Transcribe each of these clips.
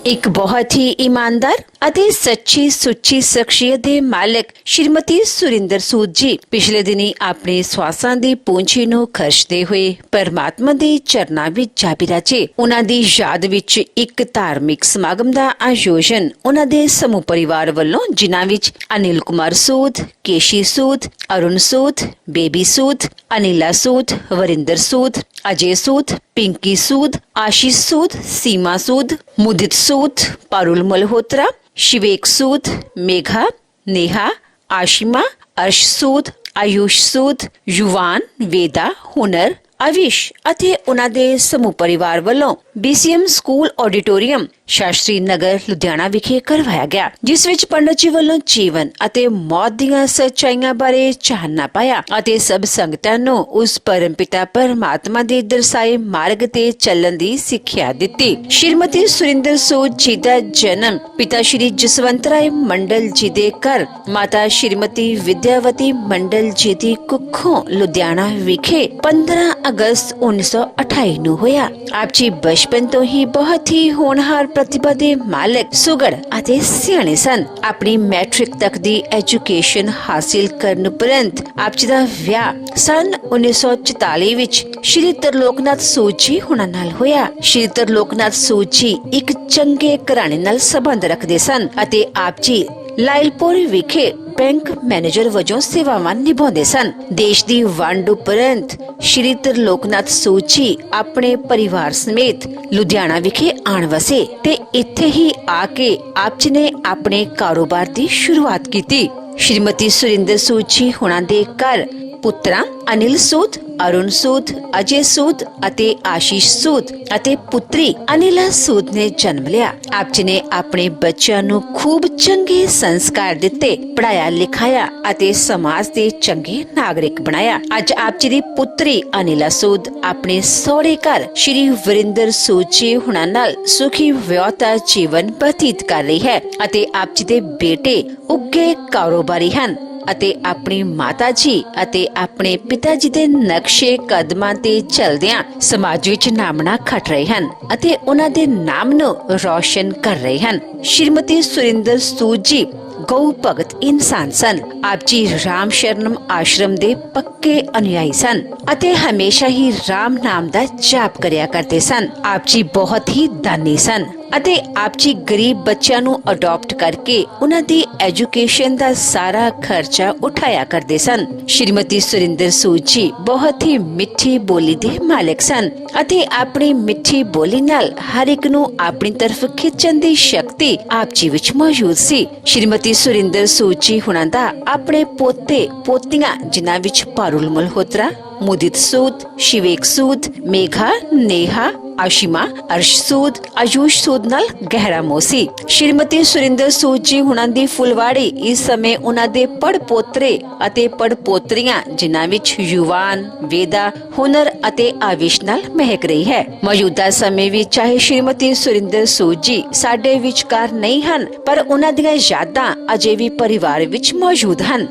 ਇੱਕ ਬਹੁਤ ਹੀ ਇਮਾਨਦਾਰ ਅਤੇ ਸੱਚੀ ਸੁੱਚੀ ਸ਼ਖਸੀਅਤ ਦੇ ਮਾਲਕ ਸ਼੍ਰੀਮਤੀ ਸੁਰਿੰਦਰ ਸੂਦ ਜੀ ਪਿਛਲੇ ਦਿਨੀ ਆਪਣੇ ਸਵਾਸਾਂ ਦੀ ਪੂੰਜੀ ਨੂੰ ਖਰਚਦੇ ਹੋਏ ਪਰਮਾਤਮਾ ਦੇ ਚਰਨਾਂ ਵਿੱਚ ਜਾ ਬਿਰਾਜੇ। ਉਹਨਾਂ ਦੀ ਯਾਦ ਵਿੱਚ ਇੱਕ ਧਾਰਮਿਕ ਸਮਾਗਮ ਦਾ ਆਯੋਜਨ ਉਹਨਾਂ ਦੇ ਸਮੂਹ ਪਰਿਵਾਰ ਵੱਲੋਂ, ਜਿਨ੍ਹਾਂ ਵਿੱਚ ਅਨਿਲ ਕੁਮਾਰ ਸੂਦ, ਕੇਸ਼ੀ ਸੂਦ, ਅਰੁਣ ਸੂਦ, ਬੇਬੀ ਸੂਦ, ਅਨਿਲਾ ਸੂਦ, ਵਰਿੰਦਰ ਸੂਦ, ਅਜੇ ਸੂਦ, ਪਿੰਕੀ ਸੂਦ, ਆਸ਼ੀਸ਼ ਸੂਦ, ਸੀਮਾ ਸੂਦ, ਮੁਦਿਤ ਸੂਦ, ਪਾਰੁਲ ਮਲਹੋਤਰਾ, शिवेक सूद, मेघा, नेहा, आशिमा, अर्श सूद, आयुष सूद, युवान, वेदा, हुनर, अविश ਅਤੇ ਉਹਨਾਂ ਦੇ ਸਮੂਹ ਪਰਿਵਾਰ ਵੱਲੋਂ BCM ਸਕੂਲ ਆਡੀਟੋਰੀਅਮ ਸ਼ਾਸਤਰੀ ਨਗਰ ਲੁਧਿਆਣਾ ਵਿਖੇ ਕਰਵਾਇਆ ਗਿਆ, ਜਿਸ ਵਿੱਚ ਪੰਡਤ ਜੀ ਵੱਲੋਂ ਜੀਵਨ ਅਤੇ ਮੌਤ ਦੀਆਂ ਸੱਚਾਈਆਂ ਬਾਰੇ ਚਾਨਣਾ ਪਾਇਆ ਅਤੇ ਸਭ ਸੰਗਤਾਂ ਨੂੰ ਉਸ ਪਰਮਪਿਤਾ ਪਰਮਾਤਮਾ ਦੇ ਦਰਸਾਏ ਮਾਰਗ ਤੇ ਚੱਲਣ ਦੀ ਸਿੱਖਿਆ ਦਿੱਤੀ। ਸ਼੍ਰੀਮਤੀ ਸੁਰਿੰਦਰ ਸੂਦ ਜੀ ਦਾ ਜਨਮ ਪਿਤਾ ਸ਼੍ਰੀ ਜਸਵੰਤ ਰਾਏ ਮੰਡਲ ਜੀ ਦੇ ਘਰ ਮਾਤਾ ਸ਼੍ਰੀਮਤੀ ਵਿਦਿਆਵਤੀ ਮੰਡਲ ਜੀ ਦੀ ਕੁੱਖੋਂ ਲੁਧਿਆਣਾ ਵਿਖੇ 15 ਅਗਸਤ 1928 ਨੂੰ ਹੋਇਆ। ਆਪ ਜੀ ਬਚਪਨ ਤੋਂ ਹੀ ਬਹੁਤ ਹੀ ਹੋਣਹਾਰ ਪ੍ਰਤਿਭਾ ਦੇ ਮਾਲਕ, ਸੁਗੜ ਅਤੇ ਸਿਆਣੇ ਸਨ। ਆਪਣੀ ਮੈਟ੍ਰਿਕ ਤੱਕ ਦੀ ਐਜੂਕੇਸ਼ਨ ਹਾਸਿਲ ਕਰਨ ਉਪਰੰਤ ਆਪ ਜੀ ਦਾ ਵਿਆਹ ਸਨ 1944 ਵਿੱਚ ਸ਼੍ਰੀ ਤਰਲੋਕਨਾਥ ਸੂਦ ਜੀ ਹੁਣਾਂ ਨਾਲ ਹੋਇਆ। ਸ਼੍ਰੀ ਤਰਲੋਕਨਾਥ ਸੂਦ ਜੀ ਇੱਕ ਚੰਗੇ ਘਰਾਣੇ ਨਾਲ ਸੰਬੰਧ ਰੱਖਦੇ ਸਨ ਅਤੇ ਆਪ ਜੀ ਲਾਇਲਪੁਰ ਵਿਖੇ ਬੈਂਕ ਮੈਨੇਜਰ ਵਜੋਂ ਸੇਵਾਵਾਂ ਨਿਭਾਉਂਦੇ ਸਨ। ਦੇਸ਼ ਦੀ ਵੰਡ ਉਪਰੰਤ ਸ਼੍ਰੀ ਤ੍ਰਿਲੋਕਨਾਥ ਸੂਦ ਜੀ ਆਪਣੇ ਪਰਿਵਾਰ ਸਮੇਤ ਲੁਧਿਆਣਾ ਵਿਖੇ ਆਣ ਵਸੇ ਤੇ ਇੱਥੇ ਹੀ ਆ ਕੇ ਆਪ ਜੀ ਨੇ ਆਪਣੇ ਕਾਰੋਬਾਰ ਦੀ ਸ਼ੁਰੂਆਤ ਕੀਤੀ। ਸ਼੍ਰੀਮਤੀ ਸੁਰਿੰਦਰ ਸੂਦ ਜੀ ਹੁਣਾਂ ਦੇ ਘਰ ਪੁੱਤਰਾਂ ਅਨਿਲ ਸੂਦ, ਅਰੁਣ ਸੂਦ, ਅਜੇ ਸੂਦ ਅਤੇ ਆਸ਼ੀਸ਼ ਸੂਦ ਅਤੇ ਪੁੱਤਰੀ ਅਨਿਲਾ ਸੂਦ ਨੇ ਜਨਮ ਲਿਆ। ਆਪ ਜੀ ਨੇ ਆਪਣੇ ਬੱਚਿਆਂ ਨੂੰ ਖੂਬ ਚੰਗੇ ਸੰਸਕਾਰ ਦਿੱਤੇ, ਪੜਾਇਆ ਲਿਖਾਇਆ ਅਤੇ ਸਮਾਜ ਦੇ ਚੰਗੇ ਨਾਗਰਿਕ ਬਣਾਇਆ। ਅੱਜ ਆਪ ਜੀ ਦੀ ਪੁੱਤਰੀ ਅਨਿਲਾ ਸੂਦ ਆਪਣੇ ਸਹੁਰੇ ਘਰ ਸ਼੍ਰੀ ਵਰਿੰਦਰ ਸੂਦ ਜੀ ਹੁਣਾਂ ਨਾਲ ਸੁਖੀ ਵਿਆਹਤਾ ਜੀਵਨ ਬਤੀਤ ਕਰ ਰਹੀ ਹੈ ਅਤੇ ਆਪ ਜੀ ਦੇ ਬੇਟੇ ਉੱਘੇ ਕਾਰੋਬਾਰੀ ਹਨ ਅਤੇ ਆਪਣੀ ਮਾਤਾ ਜੀ ਅਤੇ ਆਪਣੇ ਪਿਤਾ ਜੀ ਦੇ ਨਕਸ਼ੇ ਕਦਮਾਂ ਤੇ ਚਲਦਿਆਂ ਸਮਾਜ ਵਿੱਚ ਨਾਮਣਾ ਖੱਟ ਰਹੇ ਹਨ ਅਤੇ ਉਹਨਾਂ ਦੇ ਨਾਮ ਨੂੰ ਰੌਸ਼ਨ ਕਰ ਰਹੇ ਹਨ। ਸ਼੍ਰੀਮਤੀ ਸੁਰਿੰਦਰ ਸੂਦ ਜੀ ਗਊ ਭਗਤ ਇਨਸਾਨ ਸਨ। ਆਪ ਜੀ ਰਾਮ ਸ਼ਰਨਮ ਆਸ਼ਰਮ ਦੇ ਪੱਕੇ ਅਨੁਯਾਈ ਸਨ ਅਤੇ ਹਮੇਸ਼ਾ ਹੀ ਰਾਮ ਨਾਮ ਦਾ ਜਾਪ ਕਰਿਆ ਕਰਦੇ ਸਨ। ਆਪ ਜੀ ਬਹੁਤ ਹੀ ਦਾਨੀ ਸਨ ਅਤੇ ਆਪ ਜੀ ਗਰੀਬ ਬੱਚਿਆਂ ਨੂੰ ਅਡਾਪਟ ਕਰਕੇ ਉਹਨਾਂ ਦੀ ਐਜੂਕੇਸ਼ਨ ਦਾ ਸਾਰਾ ਖਰਚਾ ਉਠਾਇਆ ਕਰਦੇ ਸਨ। ਸ਼੍ਰੀਮਤੀ ਸੁਰਿੰਦਰ ਸੂਦ ਜੀ ਬਹੁਤ ਹੀ ਮਿੱਠੀ ਬੋਲੀ ਦੇ ਮਾਲਕ ਸਨ ਅਤੇ ਆਪਣੀ ਮਿੱਠੀ ਬੋਲੀ ਨਾਲ ਹਰ ਇੱਕ ਨੂੰ ਆਪਣੀ ਤਰਫ ਖਿੱਚਣ ਦੀ ਸ਼ਕਤੀ ਆਪ ਜੀ ਵਿੱਚ ਮੌਜੂਦ ਸੀ। ਸ਼੍ਰੀਮਤੀ ਸੁਰਿੰਦਰ ਸੂਦ ਜੀ ਹੁਣਾਂ ਦਾ ਆਪਣੇ ਪੋਤੇ ਪੋਤੀਆਂ ਜਿਨ੍ਹਾਂ ਵਿੱਚ ਪਾਰੁਲ ਮਲਹੋਤਰਾ, ਮੁਦਿਤ ਸੂਦ, ਸ਼ਿਵੇਕ ਸੂਦ, ਮੇਘਾ, ਨੇਹਾ, ਆਸ਼ਿਮਾ, ਅਰਸ਼ ਸੂਦ, ਆਯੂਸ਼ ਸੂਦ ਨਾਲ ਗਹਿਰਾ ਮੋਹ ਸੀ। ਸ਼੍ਰੀਮਤੀ ਸੁਰਿੰਦਰ ਸੂਦ ਜੀ ਹੁਣਾਂ ਦੀ ਫੁਲਵਾੜੀ ਇਸ ਸਮੇਂ ਉਹਨਾਂ ਦੇ ਪੜ ਪੋਤਰੇ ਅਤੇ ਪੜ ਪੋਤਰੀਆਂ ਜਿਨ੍ਹਾਂ ਵਿੱਚ ਯੁਵਾਨ, ਵੇਦਾ, ਹੁਨਰ ਅਤੇ ਆਵੇਸ਼ ਨਾਲ ਮਹਿਕ ਰਹੀ ਹੈ। ਮੌਜੂਦਾ ਸਮੇਂ ਵਿੱਚ ਚਾਹੇ ਸ਼੍ਰੀਮਤੀ ਸੁਰਿੰਦਰ ਸੂਦ ਜੀ ਸਾਡੇ ਵਿਚਕਾਰ ਨਹੀਂ ਹਨ, ਪਰ ਉਹਨਾਂ ਦੀਆਂ ਯਾਦਾਂ ਅਜੇ ਵੀ ਪਰਿਵਾਰ ਵਿੱਚ ਮੌਜੂਦ ਹਨ।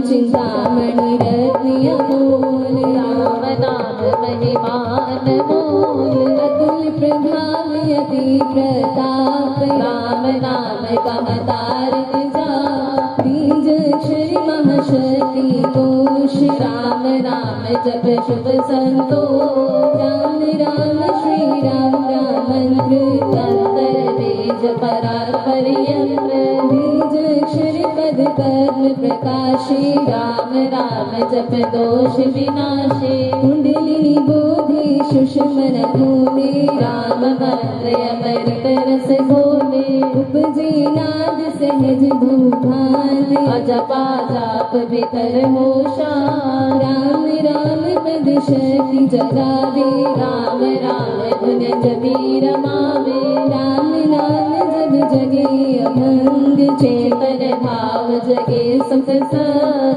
चिंतामणि रत्न अमोल, राम नाम महिमान मोल, अतुल प्रभाव यति प्रताप, राम नाम कमतारक जाप, बीज अक्षर महाशक्ति कोश, राम नाम जप शुभ संतोष, राम राम श्री राम राम मंत्र, तंत्र तेज परात्पर यंत्र, बीज अक्षर पद पद्म प्रकाशे, राम राम जप दोष विनाशे, कुंडलिनी बोधि सुषमन खूने, राम मंत्र अमृत रस घोले, उपजे नाद सहज भूभान, अजपा जाप भीतर होशान, राम राम पद शक्ति जगावे, राम राम धुन जबी रमावे, राम नाम जब जगे अभंग, चेतन भाव जगे संग,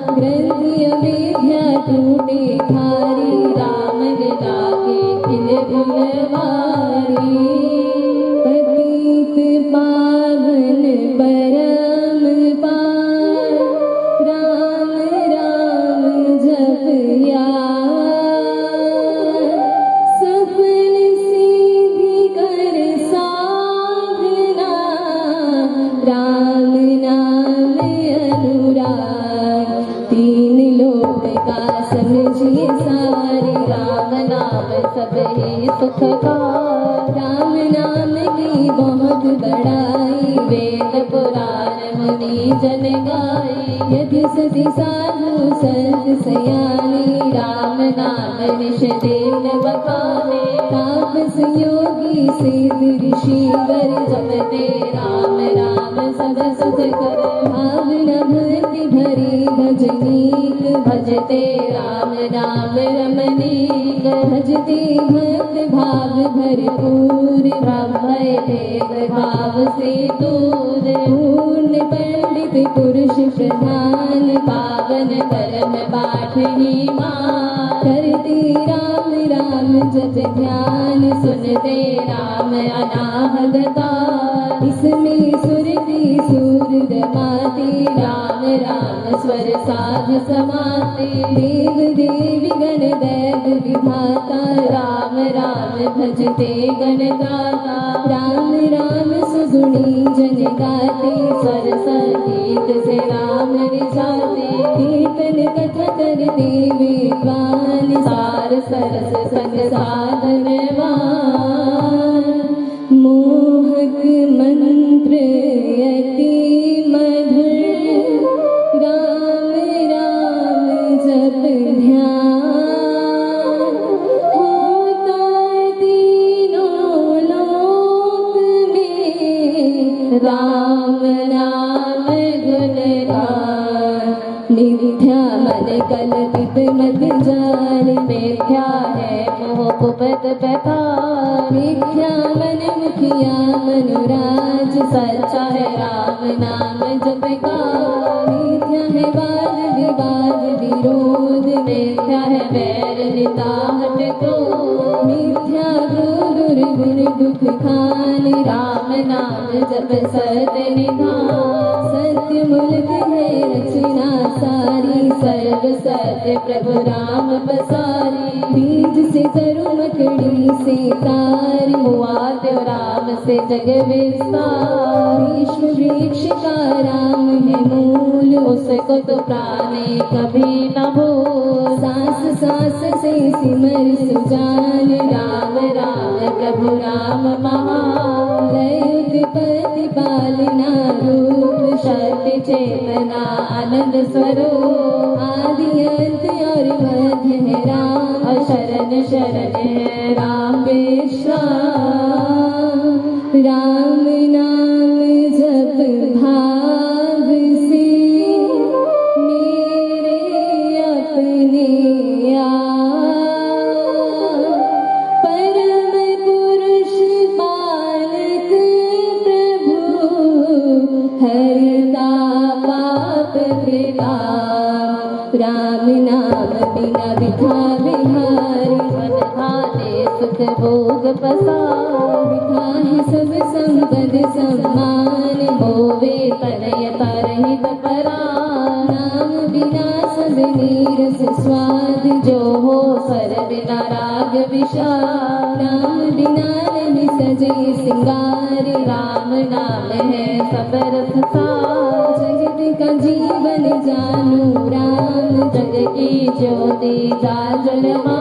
ग्रंथि अवेद्या टूटे खारी, राम लीला के खिल फुलवारी, पतित पावन परम पार, राम राम जपया, सफल सिद्धि कर साधना, राम नाम अनुराग, तीन लोक का समझिए सारे, राम नाम सब ही सुख का, राम नाम की बहुत बड़ाई, वेद पुराण मुनि जन गाए, यदि सति साधु संत सयानी, राम नाम निश दिन बखाने, तापस योगी सिद्ध ऋषि वर जपते, राम राम सब सुख कर, भावना भक्ति भरी भजनीक, भजते राम नाम रमणीक, भजते भक्त भाव भरपूर, ब्रह्मय भेद भाव से दूर, पूर्ण पंडित पुरुष प्रधान, पावन परम पाठ ही मान, करते राम राम जप ध्यान, सुनते राम अनाहत गान, इसमें सुरति सूर रमाते, राम राम स्वर साध समाते देव देवी गण दैव विधाता राम राम भजते गण गाता राम राम सुगुणी जन गाते सरस गीत से राम रिझाते कीर्तन कथा करते विद्वान सार सरस संग साधनवान मोहक मंत्र अति मधुर राम राम जप ध्यान होता तीनों लोक में राम नाम गुणगान मिथ्या मन कल्पित मत जान मिथ्या है मोह कुपत बेकार मिथ्या मन मुखिया मनुराज सच्चा है राम नाम जप का मिथ्या है वाद विवाद विरोध मिथ्या है वैर निताहट क्रोध मिथ्या क्रोध दुर्गुण दुख खान राम नाम जप सत निधान सत्य मुल्क है रचना सारी सर्व सत्य प्रभु राम बसारी बीज से तरु मकड़ी से तारी हुआ त्यो राम से जग विस्तार भीष्म वृक्ष का राम है मूल उसको तो प्राणी कभी न भूल सांस सांस से सिमर सुजान राम राम प्रभु राम महान लय उत्पत्ति पालना रूप शक्ति चेतना आनंद स्वरूप आदि अंत और मध्य है राम और शरण शरण है राम विश्राम राम नाम जप भाव से मेरे अपने परम पुरुष बालक प्रभु हरता पाप कृपा राम नाम बिना विधा विहारी मन खाने सुख भोग पसार विधा है सब संपद सम्मान होवे तनयता रहित परा नाम बिना सब नीरस स्वाद जो हो स्वर बिना राग विशाल नाम बिना नहीं सजे सिंगार राम नाम है सब रस सार जगत का जीवन जानू राम जग की ज्योति जाजलमा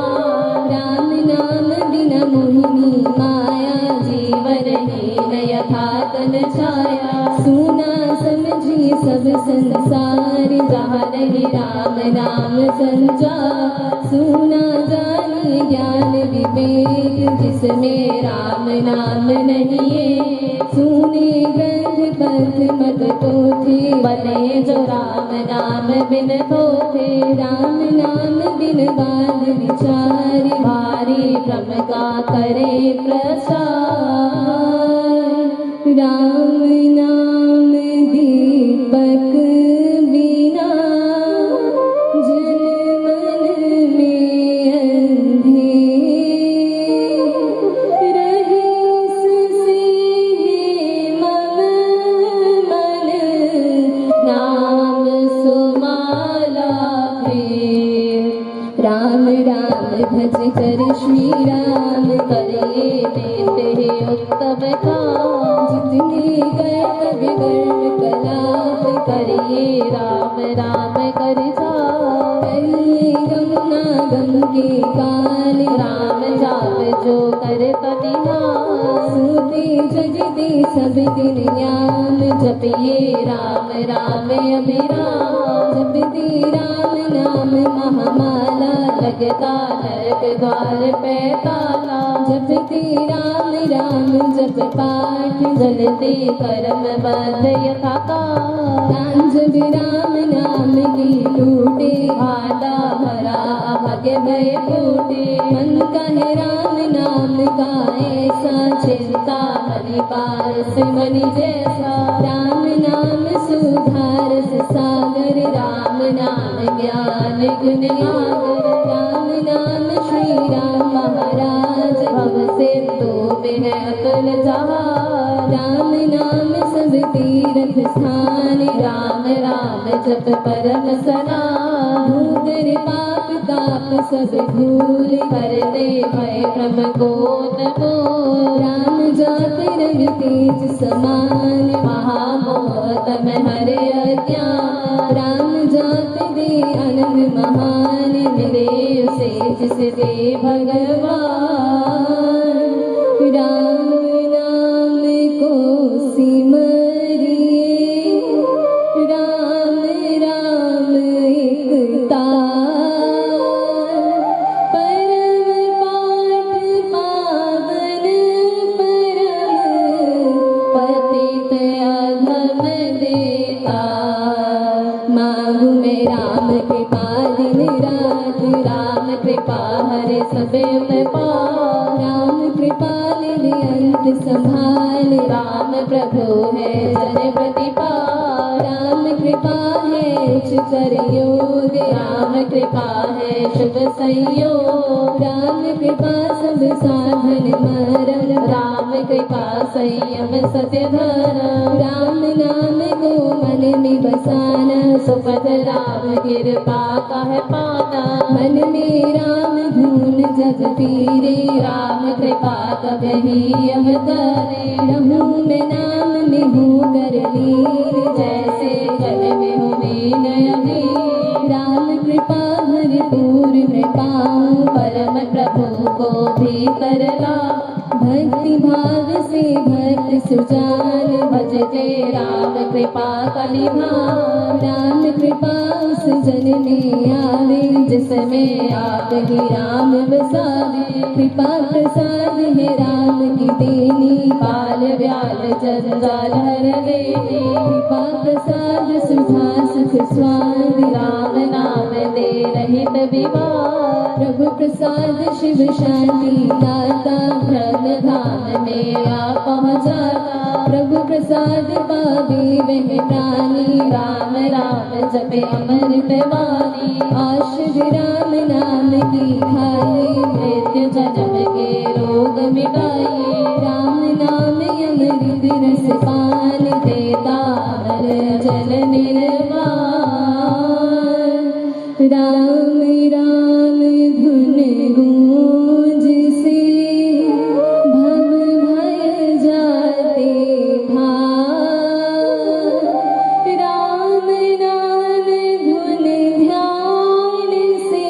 राम नाम बिना मोहिनी माया जीवन हीन यथा तन छाया सुना समझी सब संसार जहाँ नहीं राम नाम संचार सुना जानी ज्ञान विवेक जिसमें राम नाम नहीं है सुने ग्रंथ पंथ मत पोथे बने जो राम नाम बिन पोथे राम नाम बिन बाल विचार भारी भ्रम का करे प्रसार राम नाम दीपक बिना जन मन में अंधेर रहे इससे मम मन नाम सुमाला फिर राम राम भज कर श्री राम करिए देते हैं उत्तम काम जितने कर्म विकर्म कलाप करिए राम राम कर करिए गमना गम के काल राम जाप जो कर तनिहार सूते जगते सब दिन याम जपिए राम राम अभिराम जपते राम नाम महामाला लगता नरक द्वार पे ताला जपते राम राम जप पाठ जलते कर्म बंध यथा काल जब राम नाम की टूटे भाटा भरा भाग्य भय फूटे मन का है राम नाम का ऐसा चिंता मनि पारस मनि जैसा राम नाम सुधारस सागर राम नाम ज्ञान गुण आगर राम नाम श्री राम महाराज भव सिंधु में है अतुल जहां राम नाम सब तीर्थ स्थान राम राम राम जप परम सना भूगर पाप ताप सब धूल कर दे भय भ्रम को नमो राम जात रंग तेज समान महामोह तम हरे अज्ञान राम जात दे आनंद महान मिले उसे जिस दे भगवान राम नाम को सिमरिए राम राम एक तार परम पाठ पावन परम पतित अधम देता मांगू मैं राम कृपा दिन रात राम कृपा हरे सबे में पा राम कृपा ले अंत संभाल राम प्रभु है जन प्रतिपाल राम कृपा है उच्च कर योग राम कृपा है शुभ संयोग राम कृपा सब साधन मरम राम कृपा संयम सत्य धर्म राम नाम को मन में बसाना सुपथ राम कृपा का है पाना मन में राम धून जग पीरे राम कृपा कभी अवतारे रहूं मैं नाम में हूँ कर लीन जैसे जल में हूँ मीन अमीर राम कृपा भरपूर मैं पाऊँ परम प्रभु को भी करला भक्ति भाव से भक्त सुजान भजते राम कृपा का निभान राम कृपा उस जन में आवे जिसमें आप ही राम बसावे कृपा प्रसाद है राम की देनी काल व्याल जंजाल हर लेनी कृपा प्रसाद सुधा सुख स्वाद राम नाम दे रहित विवाद प्रभु प्रसाद शिव शांति दाता ब्रह्म धाम में आ पहुँचाता प्रभु प्रसाद पावे वह प्राणी राम राम जपे अमृत वाणी आश्रय राम नाम की खाए मृत्यु जन्म के रोग मिटाए राम नाम अमृत रस पान देता अमर जल निर्वाण राम राम धुन गूंज से भव भय जाते भार राम नाम धुन ध्यान से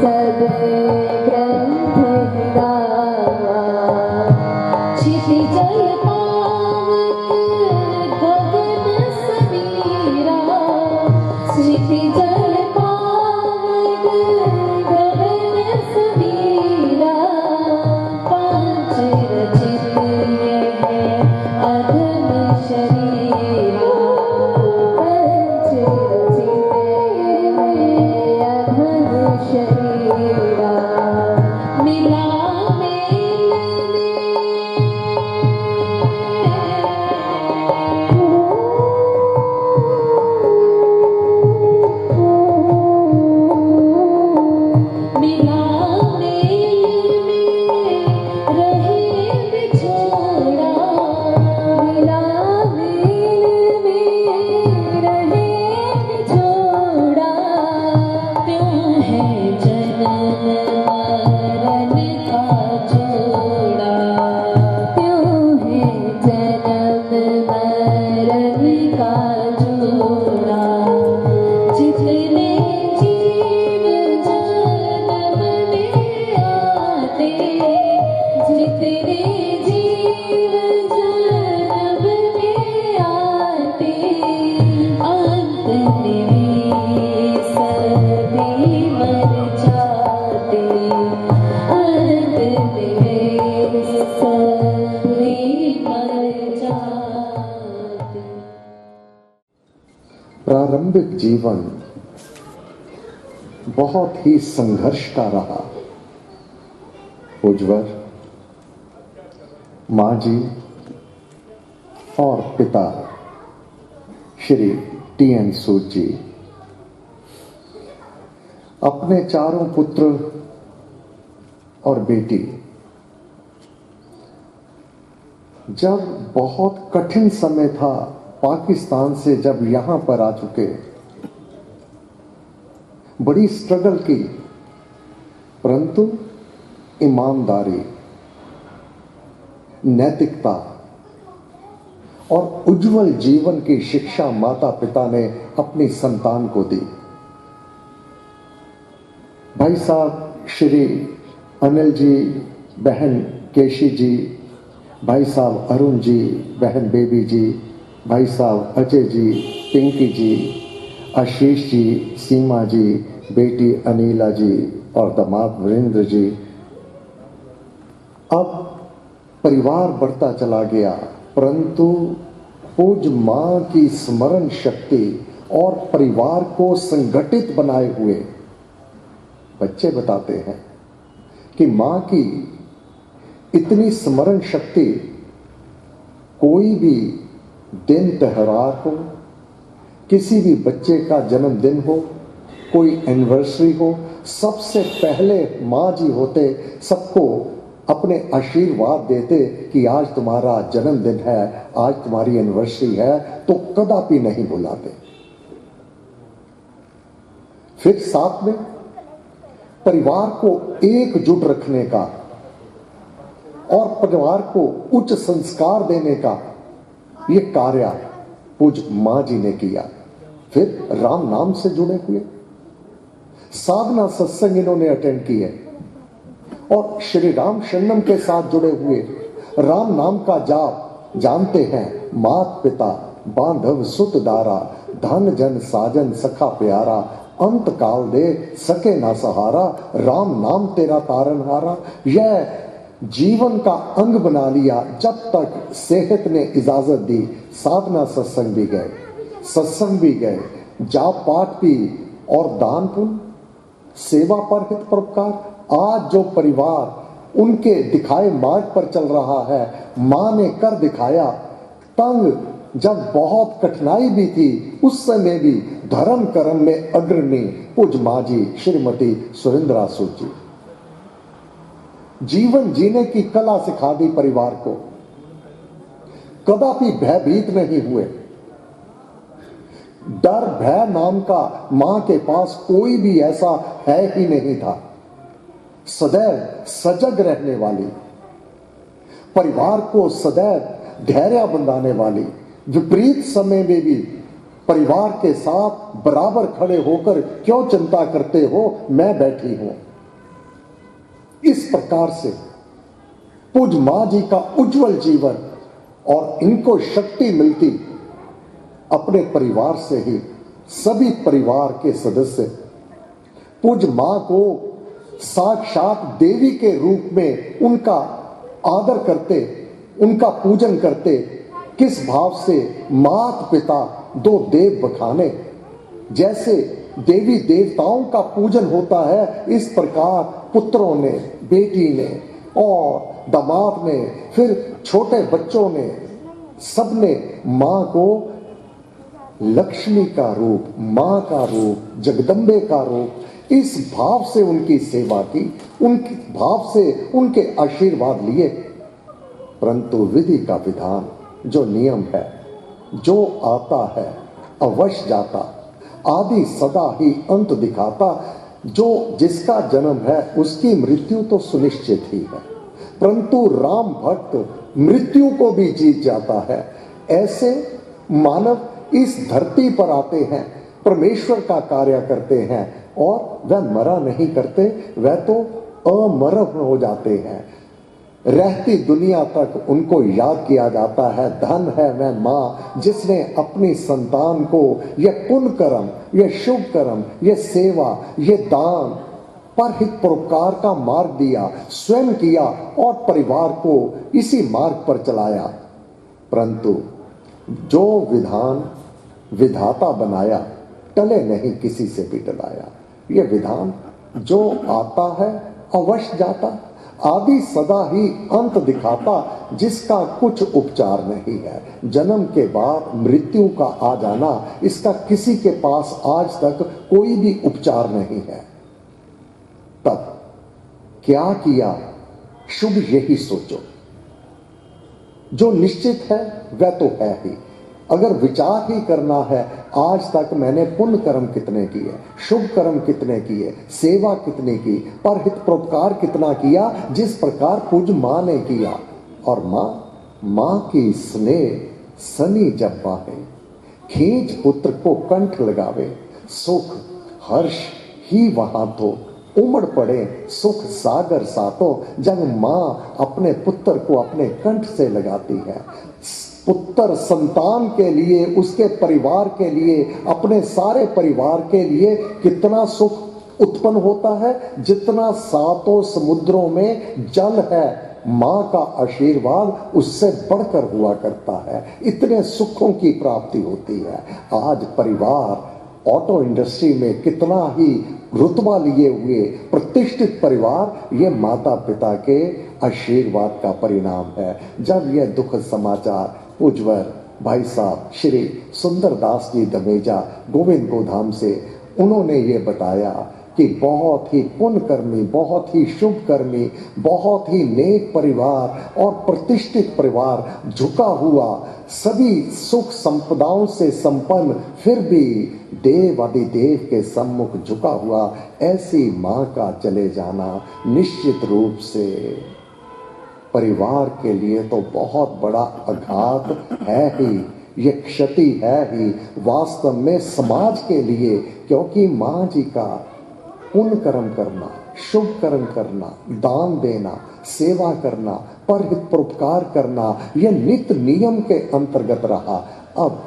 सब ग्रंथ निरावा क्षितिजल पावक गगन समीरा क्षितिजल पावक गगन समीरा पांच रचित यह अधम शरीरा पंच रचित यह अधम शरीरा मिला प्रारंभिक जीवन बहुत ही संघर्ष का रहा। उज्ज्वल, मां जी और पिता श्री टी.एन. सूद जी अपने चारों पुत्र और बेटी जब बहुत कठिन समय था, पाकिस्तान से जब यहां पर आ चुके, बड़ी स्ट्रगल की, परंतु ईमानदारी, नैतिकता और उज्जवल जीवन की शिक्षा माता पिता ने अपनी संतान को दी। भाई साहब श्री अनिल जी, बहन केशी जी, भाई साहब अरुण जी, बहन बेबी जी, भाई साहब अजय जी, पिंकी जी, आशीष जी, सीमा जी, बेटी अनीला जी और दामाद वीरेंद्र जी। अब परिवार बढ़ता चला गया, परंतु पूज्य मां की स्मरण शक्ति और परिवार को संगठित बनाए हुए बच्चे बताते हैं कि मां की इतनी स्मरण शक्ति, कोई भी दिन त्योहार हो, किसी भी बच्चे का जन्मदिन हो, कोई एनिवर्सरी हो, सबसे पहले मां जी होते सबको अपने आशीर्वाद देते कि आज तुम्हारा जन्मदिन है, आज तुम्हारी एनिवर्सरी है, तो कदापि नहीं भुलाते। फिर साथ में परिवार को एकजुट रखने का और परिवार को उच्च संस्कार देने का ये कार्य पूज्य मां जी ने किया। फिर राम नाम से जुड़े हुए साधना सत्संग इन्होंने अटेंड किए और श्री राम शरणम के साथ जुड़े हुए राम नाम का जाप जानते हैं। मात पिता बांधव सुत दारा, धन जन साजन सखा प्यारा, अंत काल दे सके ना सहारा, राम नाम तेरा तारनहारा। यह जीवन का अंग बना लिया। जब तक सेहत ने इजाजत दी, साधना सत्संग भी गए, सत्संग भी गए, जाप पाठ भी और दान पुण्य, सेवा पर हित परोपकार। आज जो परिवार उनके दिखाए मार्ग पर चल रहा है, मां ने कर दिखाया। तंग जब बहुत कठिनाई भी थी, उस समय भी धर्म कर्म में अग्रणी पूज्य मां जी श्रीमती सुरेंद्रा सूद जी। जीवन जीने की कला सिखा दी परिवार को, कदापि भयभीत नहीं हुए। डर भय नाम का मां के पास कोई भी ऐसा है ही नहीं था। सदैव सजग रहने वाली, परिवार को सदैव धैर्य बंधाने वाली, विपरीत समय में भी परिवार के साथ बराबर खड़े होकर क्यों चिंता करते हो, मैं बैठी हूं, इस प्रकार से पूज मां जी का उज्जवल जीवन और इनको शक्ति मिलती अपने परिवार से ही। सभी परिवार के सदस्य पूज मां को साक्षात देवी के रूप में उनका आदर करते, उनका पूजन करते। किस भाव से मात पिता दो देव बखाने, जैसे देवी देवताओं का पूजन होता है, इस प्रकार पुत्रों ने, बेटी ने और दामाद ने, फिर छोटे बच्चों ने, सबने मां को लक्ष्मी का रूप, मां का रूप, जगदम्बे का रूप, इस भाव से उनकी सेवा की, उनके भाव से उनके आशीर्वाद लिए। परंतु विधि का विधान, जो नियम है, जो आता है अवश्य जाता, आदि सदा ही अंत दिखाता। जो जिसका जन्म है उसकी मृत्यु तो सुनिश्चित ही है, परंतु राम भक्त मृत्यु को भी जीत जाता है। ऐसे मानव इस धरती पर आते हैं, परमेश्वर का कार्य करते हैं और वह मरा नहीं करते, वह तो अमर हो जाते हैं। रहती दुनिया तक उनको याद किया जाता है। धन है वह मां जिसने अपनी संतान को यह पुण्य कर्म, यह शुभ कर्म, यह सेवा, यह दान, परहित परोपकार का मार्ग दिया, स्वयं किया और परिवार को इसी मार्ग पर चलाया। परंतु जो विधान विधाता बनाया, टले नहीं किसी से भी टलाया। यह विधान जो आता है अवश्य जाता, आदि सदा ही अंत दिखाता, जिसका कुछ उपचार नहीं है। जन्म के बाद मृत्यु का आ जाना, इसका किसी के पास आज तक कोई भी उपचार नहीं है। तब क्या किया, शुभ यही सोचो। जो निश्चित है वह तो है ही। अगर विचार ही करना है, आज तक मैंने पुण्य कर्म कितने किए, शुभ कर्म कितने किए, सेवा कितनी की, परहित परोपकार कितना किया, जिस प्रकार पूज मां ने किया। और मां की स्नेह सनी जब बाहे, खींच पुत्र को कंठ लगावे, सुख हर्ष ही वहां तो उमड़ पड़े सुख सागर सातो। जब मां अपने पुत्र को अपने कंठ से लगाती है, पुत्र संतान के लिए, उसके परिवार के लिए, अपने सारे परिवार के लिए कितना सुख उत्पन्न होता है। जितना सातों समुद्रों में जल है, मां का आशीर्वाद उससे बढ़कर हुआ करता है। इतने सुखों की प्राप्ति होती है। आज परिवार ऑटो इंडस्ट्री में कितना ही रुतबा लिए हुए प्रतिष्ठित परिवार, ये माता पिता के आशीर्वाद का परिणाम है। जब यह दुखद समाचार उज्जवल भाई साहब श्री सुंदरदास जी दमेजा गोविंद गोधाम से उन्होंने ये बताया कि बहुत ही पुण्यकर्मी, बहुत ही शुभ कर्मी, बहुत ही नेक परिवार और प्रतिष्ठित परिवार, झुका हुआ, सभी सुख संपदाओं से संपन्न, फिर भी देव अधिदेव के सम्मुख झुका हुआ, ऐसी मां का चले जाना निश्चित रूप से परिवार के लिए तो बहुत बड़ा आघात है ही, ये क्षति है ही वास्तव में समाज के लिए। क्योंकि मां जी का पुण्य कर्म करना, शुभ कर्म करना, दान देना, सेवा करना, परहित परोपकार करना, यह नित्य नियम के अंतर्गत रहा। अब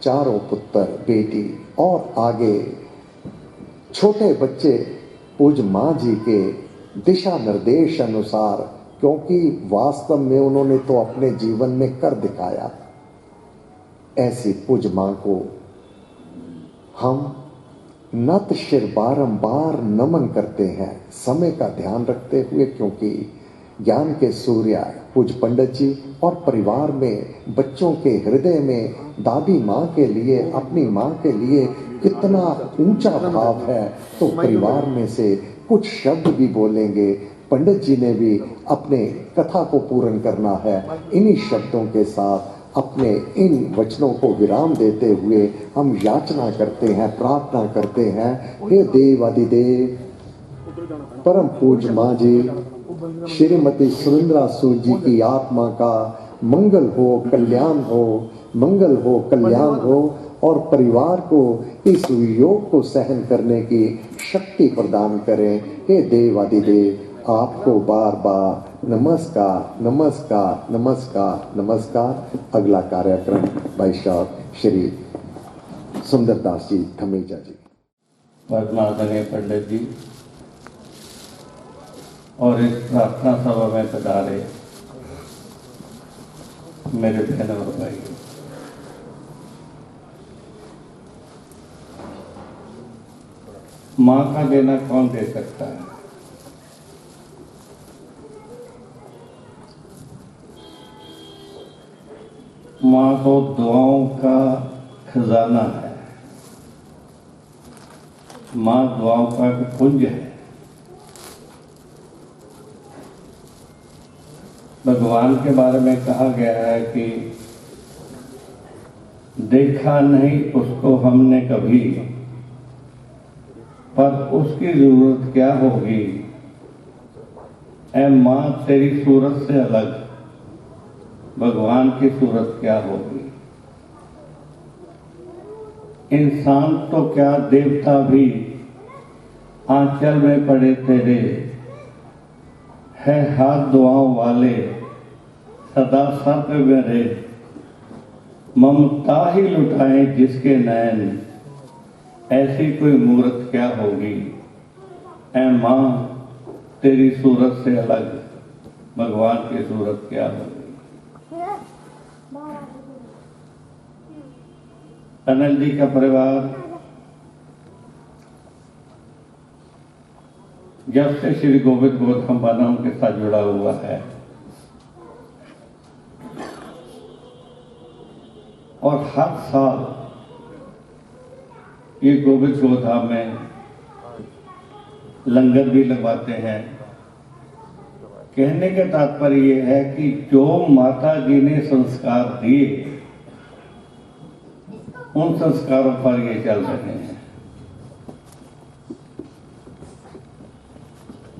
चारों पुत्र बेटी और आगे छोटे बच्चे पूज मां जी के दिशा निर्देश अनुसार, क्योंकि वास्तव में उन्होंने तो अपने जीवन में कर दिखाया, ऐसी पूज मां को हम नत शिर बारंबार नमन करते हैं, समय का ध्यान रखते हुए। क्योंकि ज्ञान के सूर्य पूज पंडित जी और परिवार में बच्चों के हृदय में दादी माँ के लिए, अपनी माँ के लिए कितना ऊंचा भाव है, तो परिवार में से कुछ शब्द भी बोलेंगे। पंडित जी ने भी अपने कथा को पूर्ण करना है। इन्हीं शब्दों के साथ अपने इन वचनों को विराम देते हुए हम याचना करते हैं, प्रार्थना करते हैं, हे देव अधिदेव परम पूज्य मां जी श्रीमती सुरेंद्रा सूद जी की आत्मा का मंगल हो, कल्याण हो, मंगल हो, कल्याण हो और परिवार को इस योग को सहन करने की शक्ति प्रदान करें। हे देव अधिदेव आपको बार बार नमस्कार नमस्कार नमस्कार नमस्कार। अगला कार्यक्रम भाई साहब श्री सुंदरदास जी धमेजा जी। आदरणीय पंडित जी और इस प्रार्थना सभा में पधारे मेरे बहनों और भाइयों, माँ का देना कौन दे सकता है? माँ तो दुआओं का खजाना है, माँ दुआओं का पुंज है। भगवान के बारे में कहा गया है कि देखा नहीं उसको हमने कभी, पर उसकी जरूरत क्या होगी, ऐ माँ तेरी सूरत से अलग भगवान की सूरत क्या होगी। इंसान तो क्या देवता भी आंचल में पड़े तेरे, है हाथ दुआओं वाले सदा सर पे मेरे, ममता ही लुटाए जिसके नैन, ऐसी कोई मूरत क्या होगी। ऐ माँ तेरी सूरत से अलग भगवान की सूरत क्या होगी। अनिल जी का परिवार जब से श्री गोविंद गोधाम बानाओं के साथ जुड़ा हुआ है और हर साल ये गोविंद गोधाम में लंगर भी लगवाते हैं। कहने का तात्पर्य ये है कि जो माता जी ने संस्कार दिए उन संस्कारों पर ये चल रहे हैं।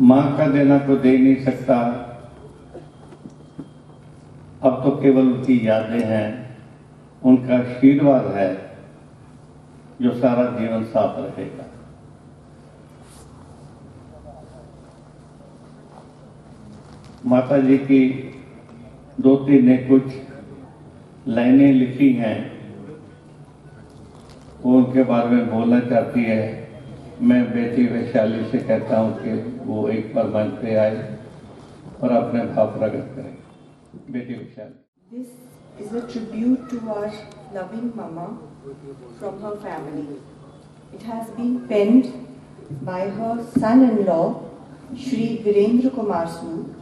मां का देना तो दे नहीं सकता, अब तो केवल उनकी यादें हैं, उनका आशीर्वाद है जो सारा जीवन साथ रहेगा। माता जी की दो तीन ने कुछ लाइनें लिखी हैं, वो उनके बारे में बोलना चाहती है। मैं बेटी वैशाली से कहता हूँ कि वो एक बार मंच पे आए और अपने भाव प्रकट करें। बेटी Vaishali. This is a tribute to our loving mama from her family. It has been penned by her son-in-law, Shri Virendra Kumar Sood,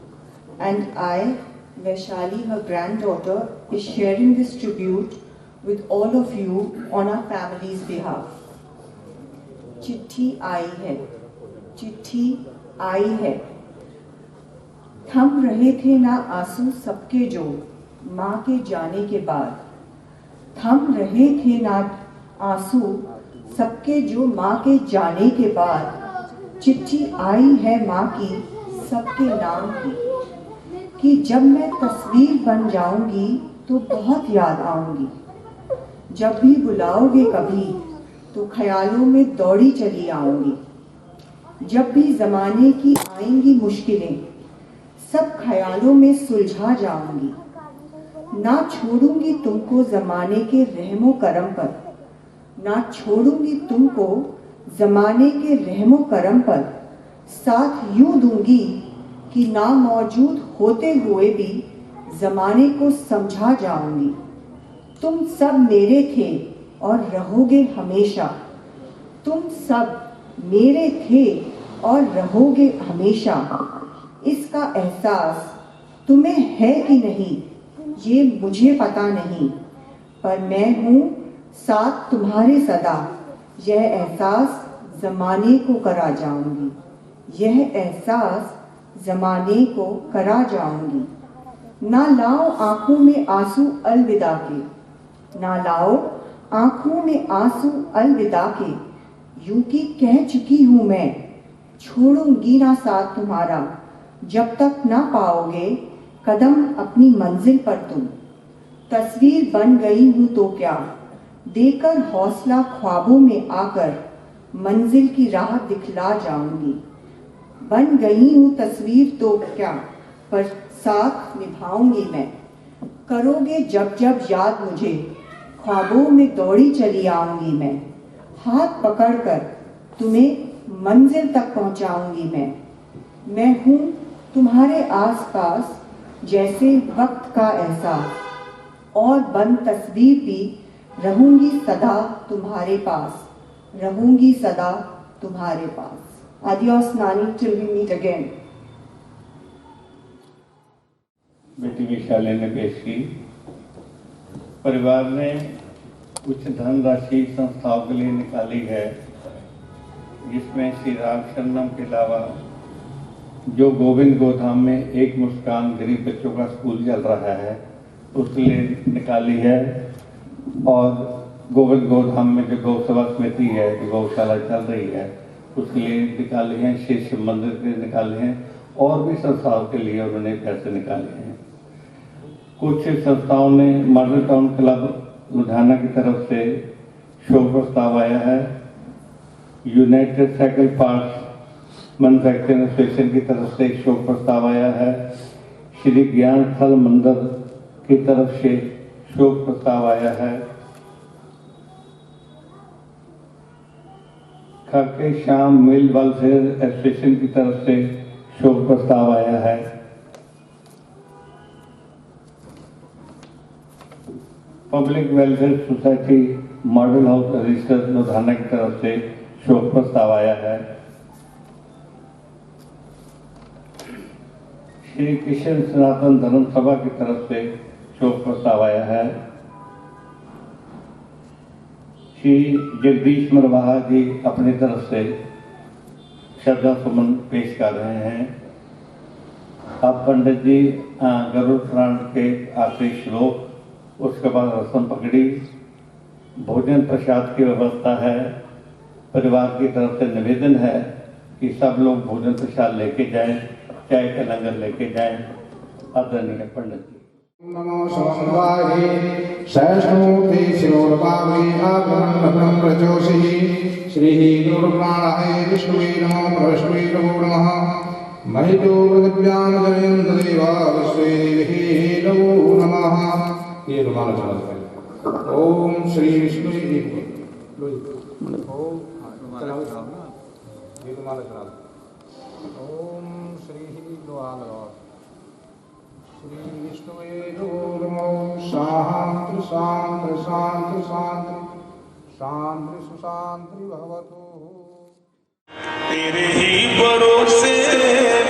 and I, Vaishali, her granddaughter, is sharing this tribute with all of you on our family's behalf. चिट्ठी आई है, चिट्ठी आई है। थम रहे थे ना आंसू सबके जो माँ के जाने के बाद, थम रहे थे ना आंसू सबके जो माँ के जाने के बाद। चिट्ठी आई है माँ की सबके नाम की, कि जब मैं तस्वीर बन जाऊंगी तो बहुत याद आऊंगी। जब भी बुलाओगे कभी तो ख्यालों में दौड़ी चली आऊंगी। जब भी जमाने की आएंगी मुश्किलें सब ख्यालों में सुलझा जाऊंगी। ना छोड़ूंगी तुमको जमाने के रहमो करम पर, ना छोड़ूंगी तुमको जमाने के रहमो करम पर। साथ यूं दूंगी कि ना मौजूद होते हुए भी जमाने को समझा जाऊंगी। तुम सब मेरे थे और रहोगे हमेशा, तुम सब मेरे थे और रहोगे हमेशा। इसका एहसास तुम्हें है कि नहीं ये मुझे पता नहीं, पर मैं हूँ साथ तुम्हारे सदा। यह एहसास जमाने को करा जाऊंगी, यह एहसास जमाने को करा जाऊंगी। ना लाओ आंखों में आंसू अलविदा के, ना लाओ आंखों में आंसू अलविदा के। यूं कि कह चुकी हूं मैं छोड़ूंगी ना साथ तुम्हारा, जब तक ना पाओगे कदम अपनी मंजिल पर तुम। तस्वीर बन गई हूं तो क्या देकर हौसला ख्वाबों में आकर, मंजिल की राह दिखला जाऊंगी। बन गई हूँ तस्वीर तो क्या, पर साथ निभाऊंगी मैं। करोगे जब जब याद मुझे, ख्वाबों में दौड़ी चली आऊंगी मैं। हाथ पकड़कर तुम्हें मंजिल तक पहुंचाऊंगी मैं हूँ तुम्हारे आसपास जैसे वक्त का एहसास, और बन तस्वीर भी रहूंगी सदा तुम्हारे पास, रहूंगी सदा तुम्हारे पास। Adios Nani, till we meet again. बेटी विशाली ने पेश की। परिवार ने कुछ धनराशि संस्थाओं के लिए निकाली है, जिसमें श्री राम शरणम के अलावा जो गोविंद गोधाम में एक मुस्कान गरीब बच्चों का स्कूल चल रहा है उसके लिए निकाली है, और गोविंद गोधाम में जो गौसेवा समिति है, जो गौशाला चल रही है उसके लिए निकाले हैं, शेष शिव मंदिर के लिए निकाले हैं, और भी संस्थाओं के लिए उन्होंने पैसे निकाले हैं। कुछ संस्थाओं ने मॉडल टाउन क्लब लुधियाना की तरफ से शोक प्रस्ताव आया है। United cycle parts manufacturing association की तरफ से एक शोक प्रस्ताव आया है। श्री ज्ञान स्थल मंदिर की तरफ से शोक प्रस्ताव आया है। खाके श्याम मिल वेलफेयर एसोसिएशन की तरफ से शोक प्रस्ताव आया है। Public welfare society model house register Ludhiana की तरफ से शोक प्रस्ताव आया है। श्री कृष्ण सनातन धर्म सभा की तरफ से शोक प्रस्ताव आया है। श्री जगदीश मरवाहा जी अपनी तरफ से श्रद्धा सुमन पेश कर रहे हैं। अब पंडित जी गरुड़ पुराण के आखिरी श्लोक, उसके बाद रस्म पकड़ी, भोजन प्रसाद की व्यवस्था है। परिवार की तरफ से निवेदन है कि सब लोग भोजन प्रसाद लेके जाएं, चाय का लंगर लेके जाएं। आदरणीय पंडित जी। नमो समवाहि सैष्णोति शिरोर्भावि आगमनं प्रचोषि श्री गुरुप्राणाय विष्णुवे नमो प्रविष्णुवे नमो नमः महितो पृथिव्यां जनयन्त देवा विश्वे देवी नमो नमः। ये रुमाल चला दो। ओम श्री विष्णु ओम ये रुमाल चला दो। ओम श्री लोहाल श्री विष्णुवे नमो शांति शांति शांति शांति शांति सुशांति भवतु। तेरे ही भरोसे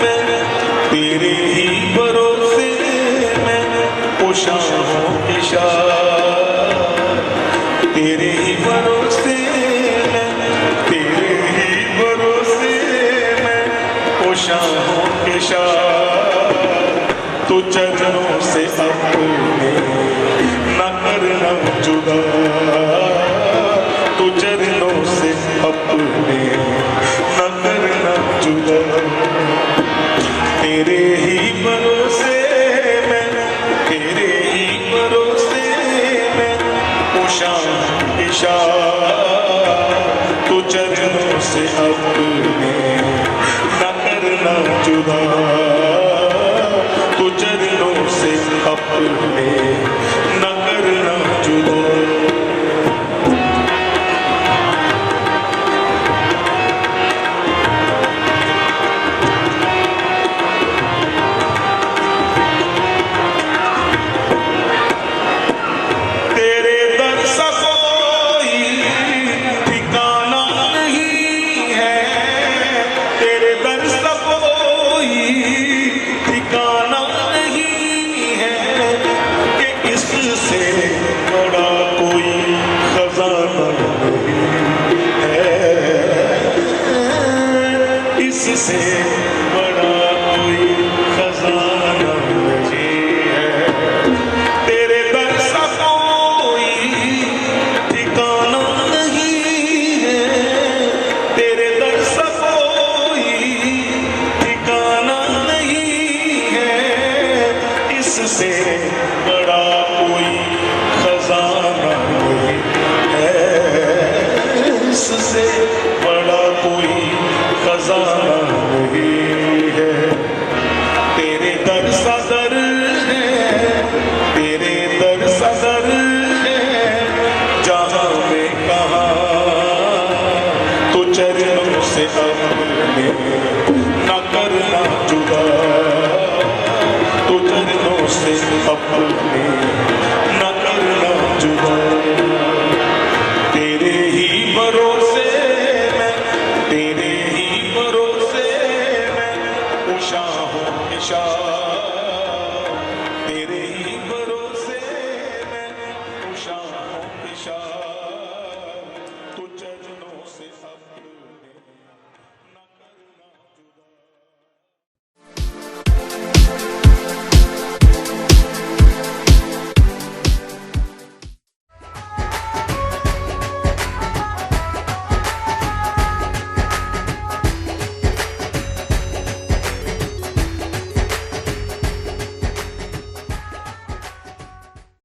मैं, तेरे ही भरोसे मैं उषा हूँ ईशा। तेरे ही भरोसे मैं, तेरे ही भरोसे मैं उषा हूँ ईशा। तू चरणों से अपने न करना जुदा, तू चरणों से अपने न करना जुदा। तेरे ही भरोसे मैं, तेरे ही भरोसे मैं उषा ईशा। तू चरणों से अपने न करना जुदा, तू चरणों से अपने न करना जुदा। तेरे दर सा कोई ठिकाना नहीं है, तेरे दर सा कोई ठिकाना नहीं है कि इससे बड़ा कोई खजाना नहीं है, इससे बड़ा कोई खजाना नहीं है। तेरे दर सा कोई ठिकाना नहीं है, तेरे दर सा कोई ठिकाना नहीं है, इससे बड़ा कोई खजाना नहीं है, इससे बड़ा कोई खजाना नहीं शाहों निशान